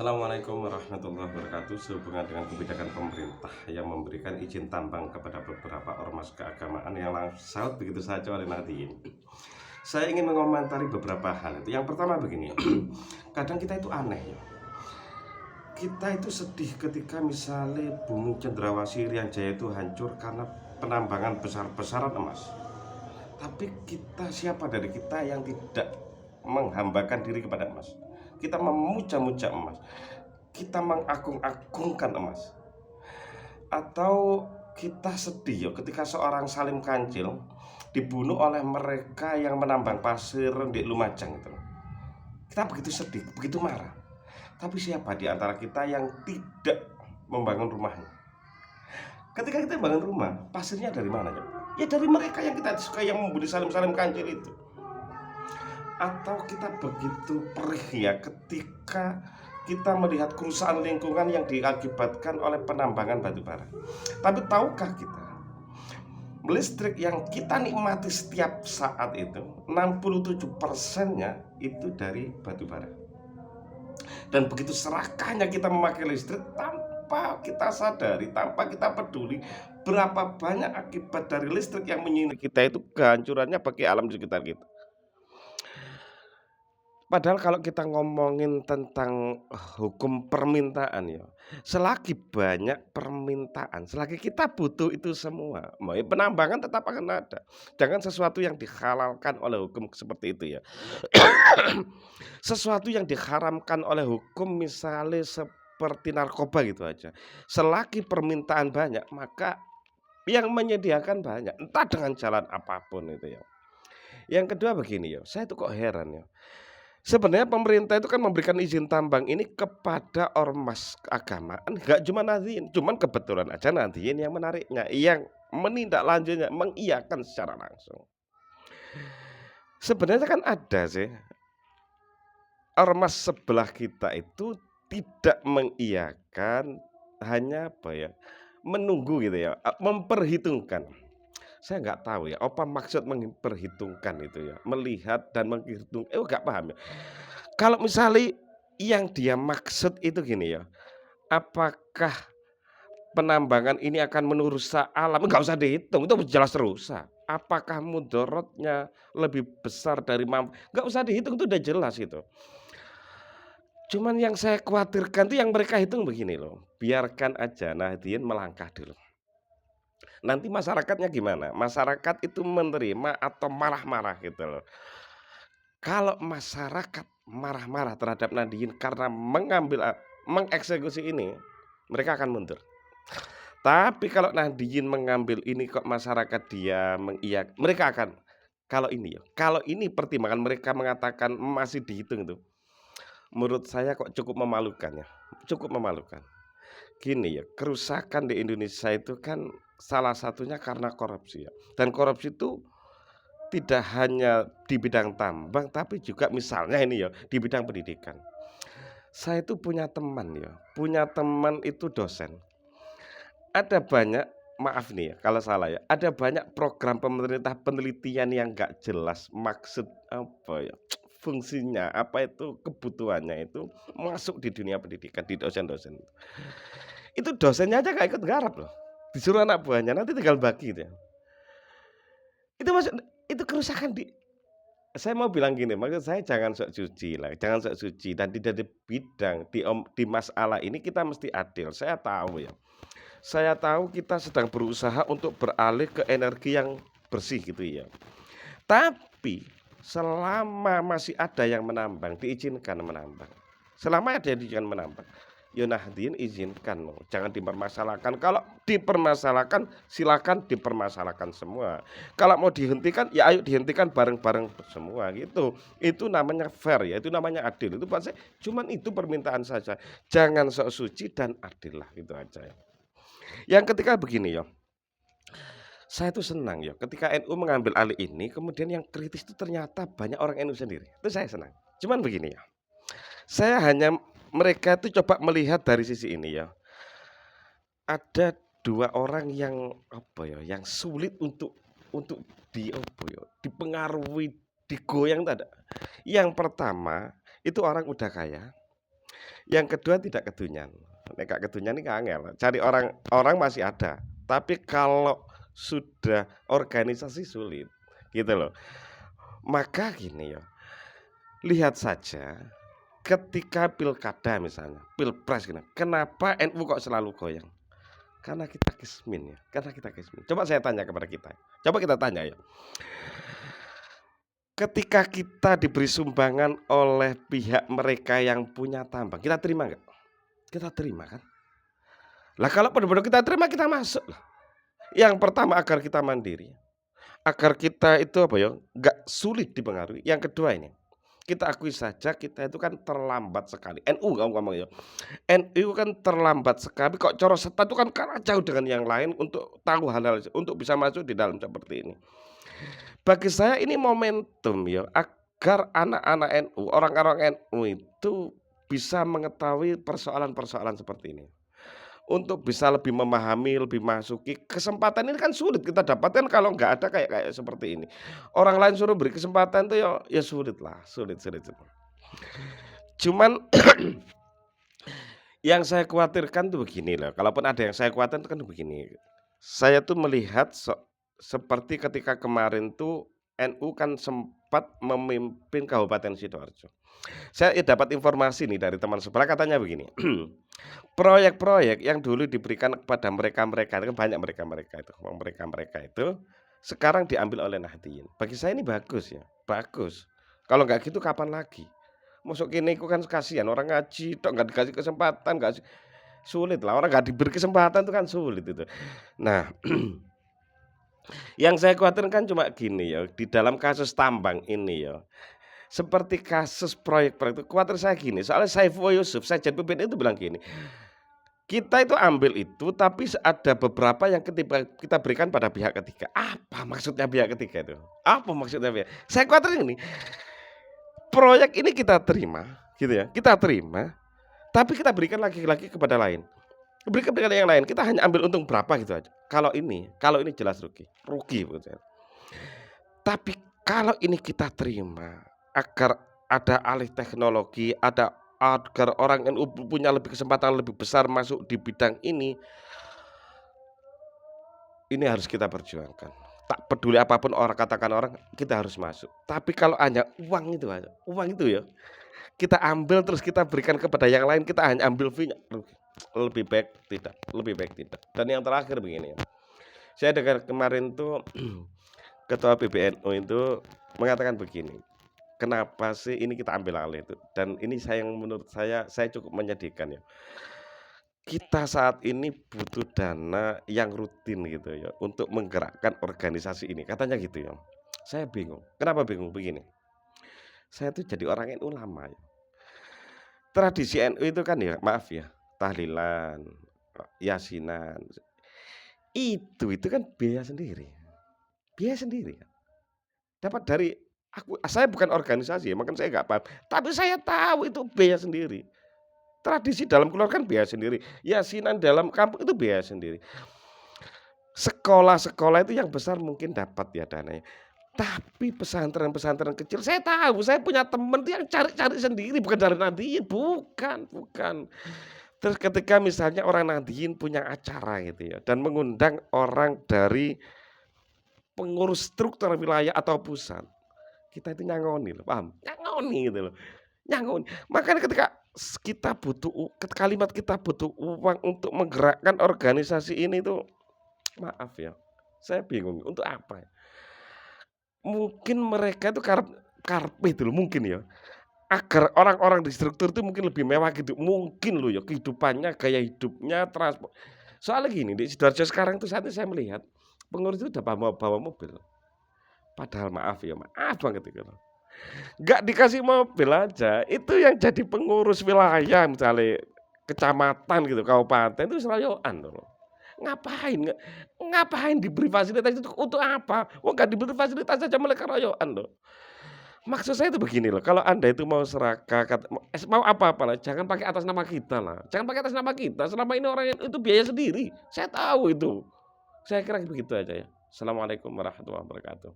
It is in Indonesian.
Assalamualaikum warahmatullahi wabarakatuh. Sehubungan dengan kebijakan pemerintah yang memberikan izin tambang kepada beberapa ormas keagamaan yang langsung begitu saja oleh Nahdien, saya ingin mengomentari beberapa hal itu. Yang pertama begini, kadang kita itu aneh ya. Kita itu sedih ketika misalnya bumi Cendrawasih Irian Jaya itu hancur karena penambangan besar-besaran emas. Tapi kita, siapa dari kita yang tidak menghambakan diri kepada emas? Kita memuja-muja emas, kita mengagung-agungkan emas. Atau kita sedih ya ketika seorang Salim Kancil dibunuh oleh mereka yang menambang pasir di Lumajang itu. Kita begitu sedih, begitu marah. Tapi siapa di antara kita yang tidak membangun rumahnya? Ketika kita bangun rumah, pasirnya dari mana ya? Ya dari mereka yang kita suka, yang membunuh Salim Kancil itu. Atau kita begitu perih ya ketika kita melihat kerusakan lingkungan yang diakibatkan oleh penambangan batu bara. Tapi tahukah kita, listrik yang kita nikmati setiap saat itu 67%-nya itu dari batu bara. Dan begitu serakahnya kita memakai listrik tanpa kita sadari, tanpa kita peduli berapa banyak akibat dari listrik yang menyindir kita itu kehancurannya bagi alam di sekitar kita. Padahal kalau kita ngomongin tentang hukum permintaan ya, selagi banyak permintaan, selagi kita butuh itu semua, penambangan tetap akan ada. Jangan sesuatu yang dihalalkan oleh hukum seperti itu ya. Sesuatu yang diharamkan oleh hukum misalnya seperti narkoba gitu aja. Selagi permintaan banyak, maka yang menyediakan banyak, entah dengan jalan apapun itu ya. Yang kedua begini ya, saya tuh kok heran ya. Sebenarnya pemerintah itu kan memberikan izin tambang ini kepada ormas keagamaan, nggak cuma Nahdien, cuman kebetulan aja Nahdien yang menariknya, yang menindaklanjutnya, mengiyakan secara langsung. Sebenarnya kan ada sih ormas sebelah kita itu tidak mengiyakan, hanya apa ya, menunggu gitu ya, memperhitungkan. Saya nggak tahu ya, apa maksud memperhitungkan itu ya, melihat dan menghitung, nggak paham ya. Kalau misalnya yang dia maksud itu gini ya, apakah penambangan ini akan merusak alam? Enggak usah dihitung, itu jelas rusak. Apakah mudaratnya lebih besar dari enggak usah dihitung, itu udah jelas itu. Cuman yang saya khawatirkan tuh yang mereka hitung begini loh, biarkan aja Nahdien melangkah dulu. Nanti masyarakatnya gimana? Masyarakat itu menerima atau marah-marah gitu loh. Kalau masyarakat marah-marah terhadap Nahdien karena mengeksekusi ini, mereka akan mundur. Tapi kalau Nahdien mengambil ini kok masyarakat dia mereka akan, kalau ini pertimbangan mereka mengatakan masih dihitung itu, menurut saya kok cukup memalukan ya, cukup memalukan. Gini ya, kerusakan di Indonesia itu kan salah satunya karena korupsi ya. Dan korupsi itu tidak hanya di bidang tambang, tapi juga misalnya ini ya, di bidang pendidikan. Saya itu punya teman ya, punya teman itu dosen. Ada banyak, maaf nih ya kalau salah ya, ada banyak program pemerintah penelitian yang nggak jelas maksud apa ya, fungsinya, apa itu kebutuhannya itu masuk di dunia pendidikan, di dosen-dosen. Itu dosennya aja nggak ikut garap loh, disuruh anak buahnya nanti tinggal bagi dia. Itu masuk, itu kerusakan di, saya mau bilang gini, maksud saya jangan sok suci lah, jangan sok suci dan tidak di bidang di masalah ini kita mesti adil. Saya tahu kita sedang berusaha untuk beralih ke energi yang bersih gitu ya. Tapi selama masih ada yang menambang, diizinkan menambang. Selama ada yang diizinkan menambang, ya Nahdien izinkan, jangan dipermasalahkan. Kalau dipermasalahkan, silakan dipermasalahkan semua. Kalau mau dihentikan, ya ayo dihentikan bareng-bareng semua gitu. Itu namanya fair ya, itu namanya adil. Itu pasti, cuman itu permintaan saja. Jangan sok suci dan adil lah, itu aja ya. Yang ketiga begini ya, saya tuh senang ya ketika NU mengambil alih ini, kemudian yang kritis itu ternyata banyak orang NU sendiri. Itu saya senang. Cuman begini ya, saya hanya, mereka itu coba melihat dari sisi ini ya. Ada dua orang yang apa ya, yang sulit untuk di apa ya, dipengaruhi, digoyang tak ada. Yang pertama itu orang udah kaya, Yang kedua tidak kedunyan. Nek gak kedunyan ini angel. Cari orang masih ada. Tapi kalau sudah organisasi sulit, gitu loh. Maka gini ya, lihat saja ketika pilkada misalnya, pilpres gitu. Kenapa NU kok selalu goyang? Karena kita kismin ya, karena kita kismin. Coba saya tanya kepada kita. Coba kita tanya ya. Ketika kita diberi sumbangan oleh pihak mereka yang punya tambang, kita terima nggak? Kita terima kan? Lah kalau benar-benar kita terima, kita masuk lah. Yang pertama agar kita mandiri, agar kita itu apa ya, nggak sulit dipengaruhi. Yang kedua ini, kita akui saja kita itu kan terlambat sekali. NU kamu ngomong ya, NU kan terlambat sekali. Kok coro seta itu kan kalah jauh dengan yang lain untuk tahu hal-hal, untuk bisa masuk di dalam seperti ini. Bagi saya ini momentum ya, agar anak-anak NU, orang-orang NU itu bisa mengetahui persoalan-persoalan seperti ini. Untuk bisa lebih memahami, lebih masuki, kesempatan ini kan sulit kita dapatkan kalau nggak ada kayak kayak seperti ini. Orang lain suruh beri kesempatan tuh ya sulit lah, sulit sulit. Cuman yang saya khawatirkan tuh begini loh, kalaupun ada yang saya khawatirkan tuh kan begini. Saya tuh melihat seperti ketika kemarin tuh NU kan sempat memimpin Kabupaten Sidoarjo. Saya dapat informasi nih dari teman sebelah katanya begini. Proyek-proyek yang dulu diberikan kepada mereka-mereka itu kan banyak mereka-mereka itu sekarang diambil oleh Nahdien. Bagi saya ini bagus ya, bagus. Kalau nggak gitu kapan lagi? Masuk kini aku kan kasihan orang ngaji tok nggak dikasih kesempatan, nggak sulit lah orang nggak diberi kesempatan itu kan sulit itu. Nah, yang saya khawatirkan cuma gini ya, di dalam kasus tambang ini ya, seperti kasus proyek-proyek itu khawatir saya gini, soalnya Saiful Yusuf, Sekjen PBNU itu bilang gini, kita itu ambil itu tapi ada beberapa yang kita berikan pada pihak ketiga. Apa maksudnya pihak ketiga itu? Apa maksudnya pihak? Saya khawatir ini, proyek ini kita terima, gitu ya, kita terima, tapi kita berikan lagi-lagi kepada lain. Berikan kepada yang lain, kita hanya ambil untung berapa gitu aja. Kalau ini jelas rugi, rugi. Tapi kalau ini kita terima, agar ada alih teknologi, agar orang NU punya lebih kesempatan lebih besar masuk di bidang ini harus kita perjuangkan. Tak peduli apapun orang katakan orang, kita harus masuk. Tapi kalau hanya uang itu aja, uang itu ya, kita ambil terus kita berikan kepada yang lain, kita hanya ambil fee-nya, lebih baik tidak, lebih baik tidak. Dan yang terakhir begini, saya dengar kemarin tuh Ketua PBNU itu mengatakan begini, kenapa sih ini kita ambil alih itu? Dan ini menurut saya cukup menyedihkan ya. Kita saat ini butuh dana yang rutin gitu ya untuk menggerakkan organisasi ini. Katanya gitu ya. Saya bingung. Kenapa bingung begini? Saya tuh jadi orang NU lama ya. Tradisi NU itu kan ya, maaf ya, tahlilan, yasinan. Itu kan biaya sendiri. Biaya sendiri. Dapat dari saya bukan organisasi ya, makanya saya nggak paham. Tapi saya tahu itu biaya sendiri. Tradisi dalam keluarga kan biaya sendiri. Yasinan dalam kampung itu biaya sendiri. Sekolah-sekolah itu yang besar mungkin dapat ya dananya. Tapi pesantren-pesantren kecil saya tahu, saya punya teman yang cari-cari sendiri bukan dari Nahdien, bukan. Terus ketika misalnya orang Nahdien punya acara gitu ya dan mengundang orang dari pengurus struktur wilayah atau pusat, kita itu nyangoni loh, paham? Nyangoni gitu loh. Nyangoni. Makanya ketika kita butuh uang untuk menggerakkan organisasi ini tuh, maaf ya, saya bingung untuk apa ya? Mungkin mereka itu karpe itu loh, mungkin ya. Agar orang-orang di struktur itu mungkin lebih mewah gitu, mungkin loh ya kehidupannya, gaya hidupnya, transport. Soalnya gini, di Sidoarjo sekarang tuh saat ini saya melihat pengurus itu udah bawa mobil. Padahal maaf banget itu. Nggak dikasih mobil aja, itu yang jadi pengurus wilayah misalnya kecamatan gitu, kabupaten itu serayoan loh. Ngapain diberi fasilitas itu untuk apa? Nggak diberi fasilitas aja mereka royoan loh. Maksud saya itu begini loh, kalau Anda itu mau serakah, mau apa-apa lah, jangan pakai atas nama kita lah. Jangan pakai atas nama kita, selama ini orang itu biaya sendiri. Saya tahu itu. Saya kira begitu aja ya. Assalamualaikum warahmatullahi wabarakatuh.